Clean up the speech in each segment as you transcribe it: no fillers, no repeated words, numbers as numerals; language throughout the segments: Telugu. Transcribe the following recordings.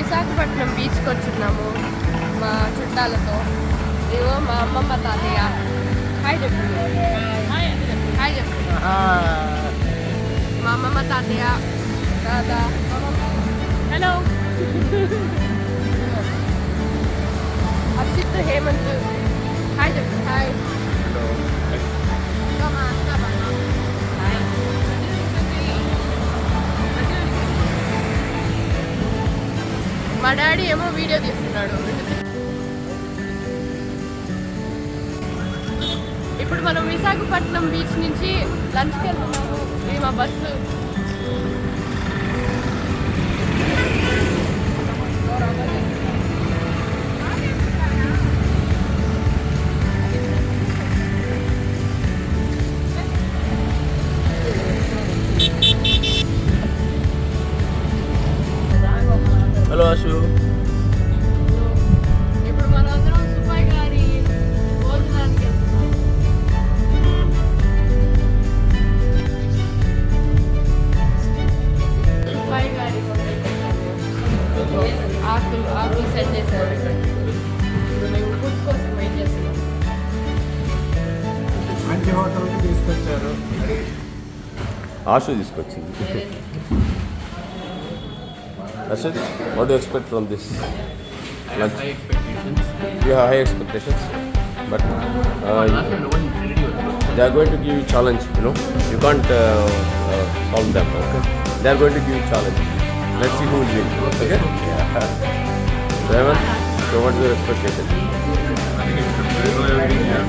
విశాఖపట్నం బీచ్కి వచ్చున్నాము మా చుట్టాలతో. ఇదిగో మా అమ్మమ్మ తాతయ్య. హాయ్ చెప్పు. హాయ్ చెప్పు. మా అమ్మమ్మ తాతయ్య దాదా. హలో. అర్షిత్ హేమంత్. హాయ్ చెప్పు. హాయ్. మా డాడీ ఏమో వీడియో తీస్తున్నాడు. ఇప్పుడు మనం విశాఖపట్నం బీచ్ నుంచి లంచ్కి వెళ్తున్నాము. ఇది మా బస్సు. హలో అశు. ఇప్పుడు మనం అందరం సుబ్బయ్య గారి భోజనానికి వెళ్తున్నాం. సుబ్బయ్య గారి ఆకులు సెట్ చేశారు. ఇప్పుడు మేము ఫుడ్ కోసం వెయిట్ చేస్తున్నాం. మంచి హోటల్కి తీసుకొచ్చారు. ఆశు తీసుకొచ్చింది. Ashad, what do you expect from this lunch? High expectations. You have high expectations, but they are going to give you challenge. You can't solve them. Okay, they are going to give you challenge. Let's see who will win. Okay. Yeah. Raymond, so what is your expectation? I think it's everything here.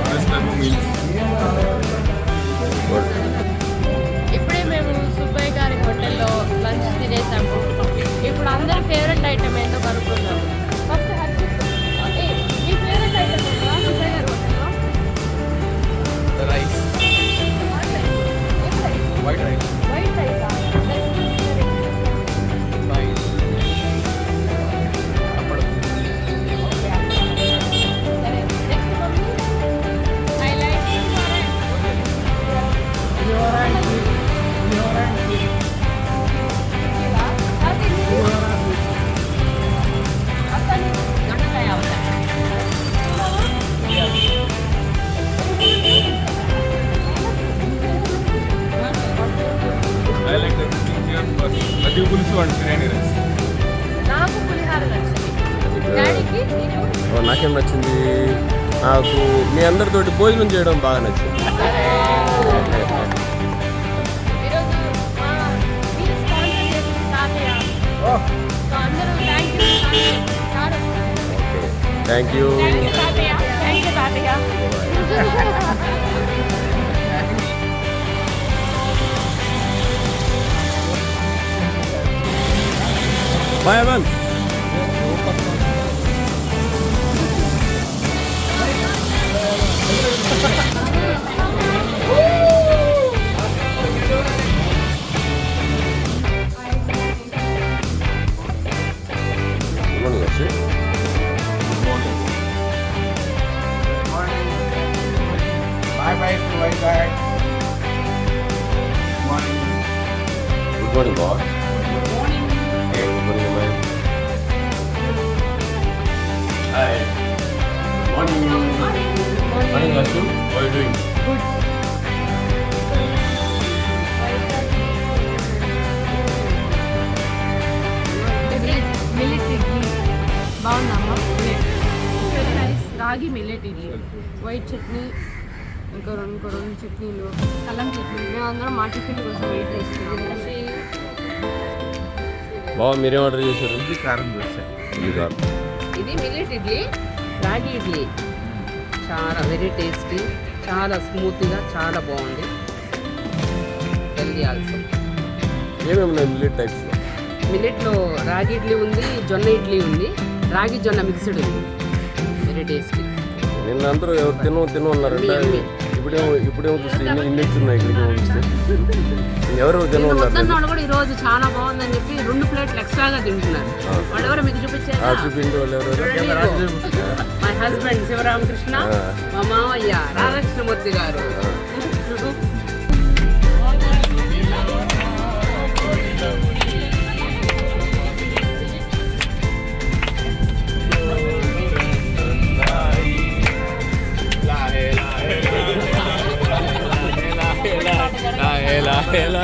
This type of meals. What? ఇప్పుడే మేము సుబ్బయ్య గారి హోటల్లో లంచ్ తినేసాము. ఇప్పుడు అందరి ఫేవరెట్ ఐటమ్ ఏంటో కనుక్కుందాం. ఫస్ట్ మీ ఫేవరెట్ ఐటమ్ ఏంటో సుబ్బయ్య గారి హోటల్లో? The rice. White rice. White రైసా? Rice. Appadu. సరే, next mummy. I like I like everything here, but Madhu Pulsu and biryani rice. నాకు పులిహార నచ్చింది. డాడీకి నీకు? నాకేం నచ్చింది? నాకు మీ అందరితోటి భోజనం చేయడం బాగా నచ్చింది. ఈరోజు మీరు స్పాన్సర్ చేసిన తాతయ్య. సో అందరూ థ్యాంక్ యూ థ్యాంక్ యూ. తాతయ్య. థ్యాంక్ యూ తాతయ్య. Bye Aman. Bye bye to Vizag. Morning. Good morning, boss. Good morning. Hey, good morning, man. Hi. Morning. Morning, Ashu. How are you doing? Good. Millet idli బాగుందమ్మా. రాగి మిల్లెట్ ఇడ్లీ, వైట్ చట్నీ, ఇంకా రెండు చట్నీలు, అల్లం చట్నీ. మేమందరం మా టిఫిన్ కోసం వెయిట్ చేస్తున్నాం. బావ మీరేం ఆర్డర్ చేశారు? ఇది కారం దోశ. ఇది కాదు. ఇది మిల్లెట్ ఇడ్లీ, రాగి ఇడ్లీ. చాలా వెరీ టేస్టీ, చాలా స్మూత్గా, చాలా బాగుంది. Healthy also. ఏమేమి ఉన్నాయి మిల్లెట్ టైప్స్లో? మిల్లెట్లో రాగి ఇడ్లీ ఉంది, జొన్న ఇడ్లీ ఉంది, రాగి జొన్న మిక్స్డ్ ఉంది. Very tasty. నిన్న అందరూ ఎవరు తిను అన్నారంట. ఇప్పుడేమో చూస్తే ఇన్ని ఉన్నాయి ఇక్కడికి చూస్తే. ఎవరు తిను ఉన్నారు? వాళ్ళు కూడా ఈరోజు చాలా బాగుందని చెప్పి 2 ప్లేట్లు ఎక్స్ట్రాగా తింటున్నారు. వాళ్ళెవరో మీకు చూపించారు. చూపిండి వాళ్ళు ఎవరు? మా హస్బెండ్ శివరామకృష్ణ, మా మామయ్య రాధాకృష్ణమూర్తి గారు. ఎలా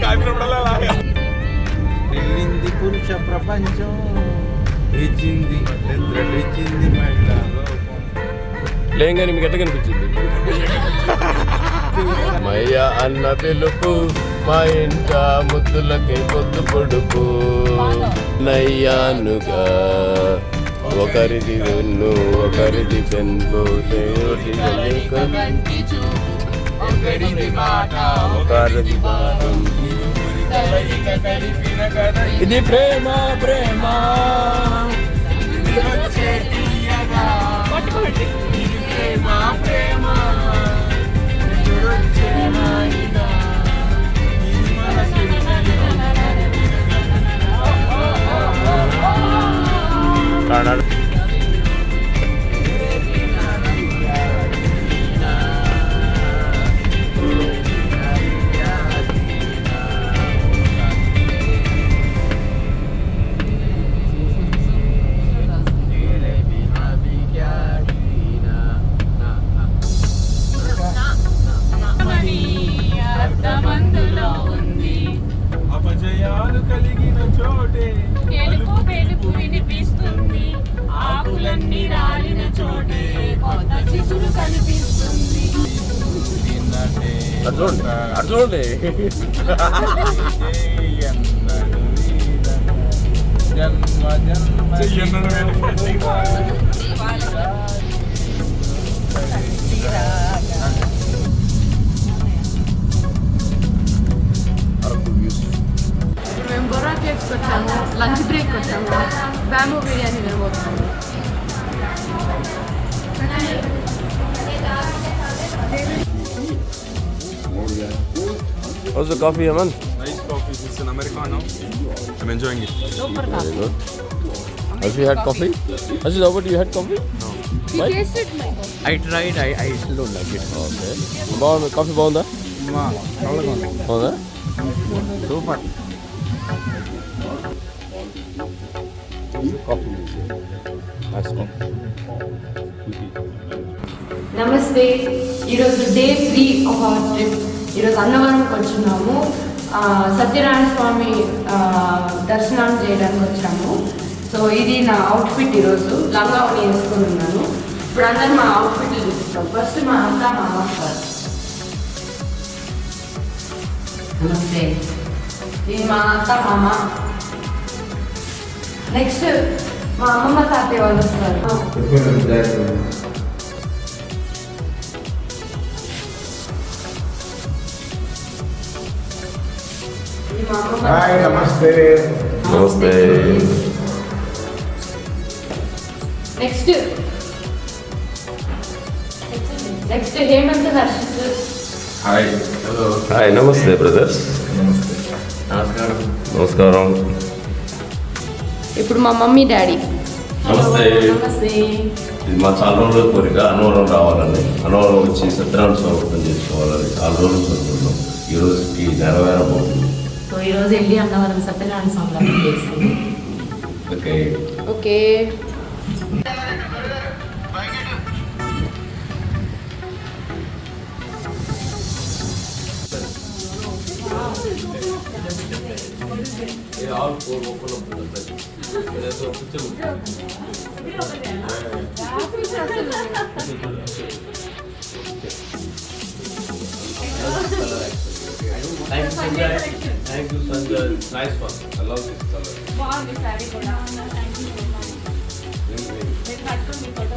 కాపినప్పుడల్లా అలాగే. వెళ్ళింది పురుష ప్రపంచం, ఇచ్చింది నిద్రలిచ్చింది మహిళా లోకం. లేంగానే మీకు ఎట్లా కనిపించింది? మయ్య అన్న పిలుపు మా ఇంట ముద్దులకి పొద్దు పొడుపు నయ్యానుగా ఒకరిది వెన్ను ఒకరిది పెన్ను ఒకరిది భాగం. ఇది ప్రేమ ప్రేమ అపజయాలు కలిగిన చోటే గెలుపు వెలుపు వినిపిస్తుంది, ఆకులన్నీ రాలిన చోటే కొత్త చిగురు కనిపిస్తుంది. చూడండి అటు చూడండి. జన్మ జన్మ ఇప్పుడు మేము బొర్రా కేక్స్ వచ్చాము, లంచ్ బ్రేక్ వచ్చాము, బ్యాంబూ బిర్యానీ తినబోతున్నాము. How's the coffee, Aman? Nice coffee. It's an Americano. I'm enjoying it. Super Very good. Have you had coffee? Ashit, how about you had coffee? Why? I tried, I still don't like it. Okay. బాగుంది కాఫీ బాగుందా? బాగుందా? సూపర్. Coffee nice coffee. నమస్తే. ఈరోజు డే 3 ఆఫ్ అవర్ ట్రిప్. ఈరోజు అన్నవరంకి వచ్చున్నాము. సత్యనారాయణ స్వామి దర్శనం చేయడానికి వచ్చాము. సో ఇది నా అవుట్ఫిట్. ఈరోజు లంగావని వేసుకొని ఉన్నాను. ఇప్పుడు అందరు మా అవుట్ఫిట్లు చూపిస్తాం. ఫస్ట్ మా అత్త మామ సార్. నమస్తే. ఇది మా అత్త మామ. నెక్స్ట్ మా అమ్మమ్మ తాతయ్య వాళ్ళు వస్తారు. ఇది మా అమ్మమ్మ. హాయ్, నమస్తే. నమస్తే. Next Hemanth Harshith. Hi. Hello. Hi నమస్తే బ్రదర్స్. నమస్కారం. నమస్కారం. ఇప్పుడు మా మమ్మీ డాడీ. నమస్తే. నమస్తే. ఇది మా చాలా రోజుల కోరిక అన్నవరం రావాలని, అన్నవరం వచ్చి సత్యనారాయణ స్వామి వ్రతం చేసుకోవాలని చాలా రోజులు కోరుకుంటున్నాం. ఈ రోజుకి నెరవేరబోతుంది. సో ఈరోజు వెళ్ళి అన్నవరం సత్యనారాయణ స్వామి వ్రతం చేస్తాము. Okay. Okay. Thank you, Sanjay. Nice one. I love this color. బాగుంది సారీ కూడా. Thank you so much. నేను కట్టుకొని మీ ఫోటో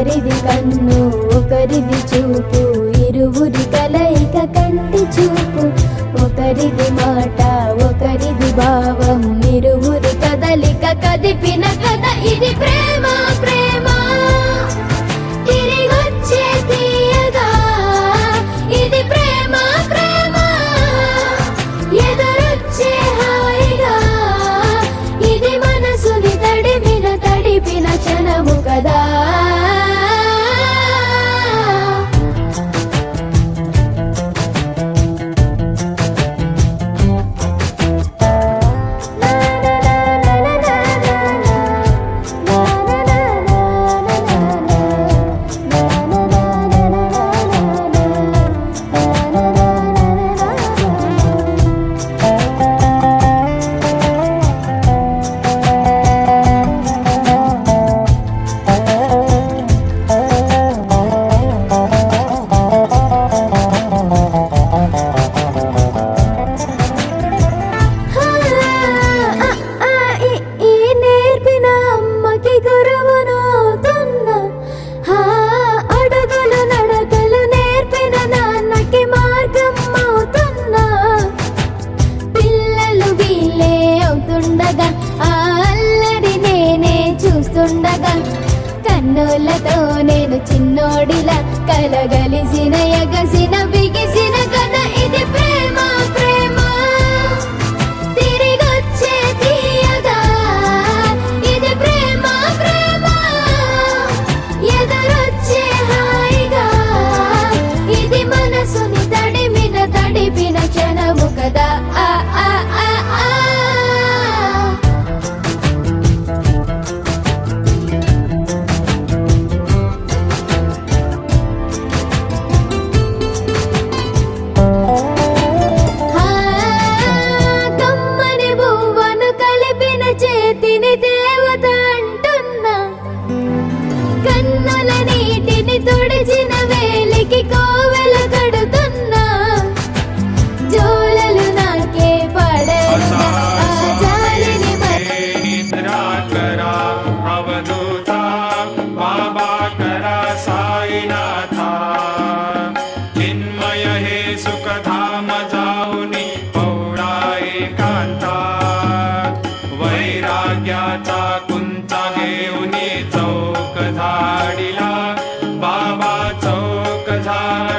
ఒకరిది కన్ను ఒకరిది చూపు, ఇరువురి కలయిక కంటి చూపు. ఒకరిది మాట ఒకరిది భావం, ఇరువురి కదలిక కదిపిన కథ ఇది ప్రేమ ప్రేమ. తిరిగొచ్చే తీయగా ఇది ప్రేమ ప్రేమ. ఎదురొచ్చే హాయిగా ఇది మనసుని తడిపిన క్షణము కదా. కన్నులతో నేను చిన్నోడిలా కలగలిసిన ఎగసిన బిగిసిన కథ ఇది ప్రేమ ప్రేమ. తిరిగొచ్చే తీయగా ఇది ప్రేమ ప్రేమ. ఎదురొచ్చే హాయిగా ఇది మనసుని తడిపిన క్షణము కదా. ఆ ఆ ఆ ఆ. చేతిని దేవత అంటున్నా, కన్నుల నీటిని తుడిచిన వేలికి కోవెల కడుతున్నా. జోలలు నాకే పడేలా ఆ జాలిని అవధూత బాబా కరా సాయినాథ చిన్మయ హే సుఖధామ जाऊनी पौडा एकांता वैराग्याचा कुंचा घेऊन चौक झाडीला बाबा चौक झाड